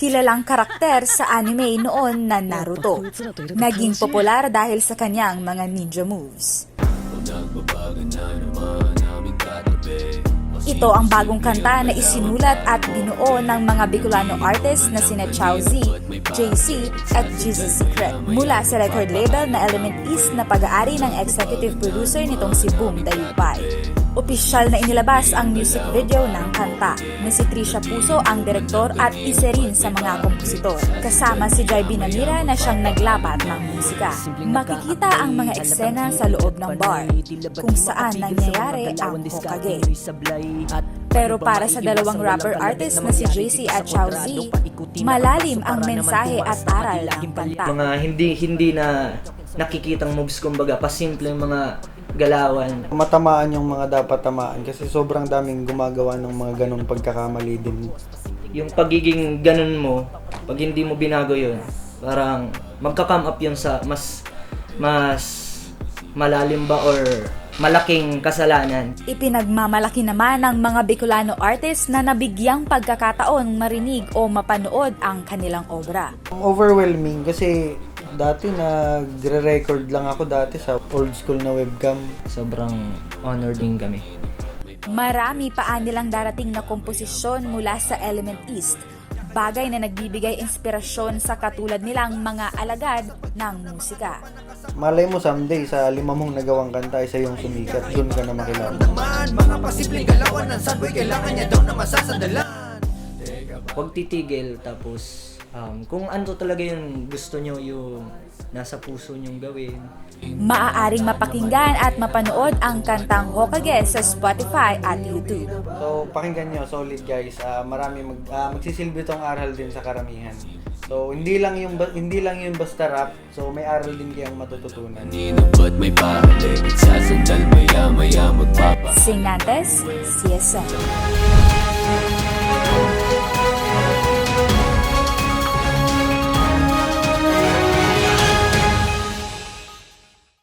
kilalang karakter sa anime noon na Naruto. Naging popular dahil sa kanyang mga ninja moves. Ito ang bagong kanta na isinulat at binuo ng mga Bicolano artists na sina Chao Z, JC at Jesus Secret mula sa record label na Element East na pag-aari ng executive producer nitong si Boom Dayupay. Opisyal na inilabas ang music video ng kanta na si Trisha Puso ang direktor at isa rin sa mga kompositor. Kasama si Jai Binamira na siyang naglapat ng musika. Makikita ang mga eksena sa loob ng bar kung saan nangyayari ang Hokage. Pero para sa dalawang rapper artist na si JC at Chao Z, malalim ang mensahe at aral ng kanta. Mga hindi na nakikitang moves, kumbaga pasimpleng mga galawan. Matamaan yung mga dapat tamaan kasi sobrang daming gumagawa ng mga ganong pagkakamali din. Yung pagiging ganun mo, pag hindi mo binago yun, parang magka-come up yun sa mas malalim ba or malaking kasalanan. Ipinagmamalaki naman ng mga Bicolano artists na nabigyang pagkakataon marinig o mapanood ang kanilang obra. Overwhelming kasi dati nagre-record lang ako dati sa old school na webcam. Sobrang honored din kami. Marami pa nilang darating na komposisyon mula sa Element East, bagay na nagbibigay inspirasyon sa katulad nilang mga alagad ng musika. Malay mo someday sa 5 mong nagawang kanta isa yung sumikat, doon ka na makilala. Mga pasimpleng galawan ng subway, kailangan niya daw na masasandalan. Huwag titigil, tapos kung ano talaga yung gusto nyo, yung nasa puso nyong gawin. Maaaring mapakinggan at mapanood ang kantang Hokage sa Spotify at YouTube. So pakinggan nyo, solid guys. Magsisilbi tong aral din sa karamihan. So hindi lang yung basta rap, so may aral din kayang matututunan. Sing Nantes, CSN.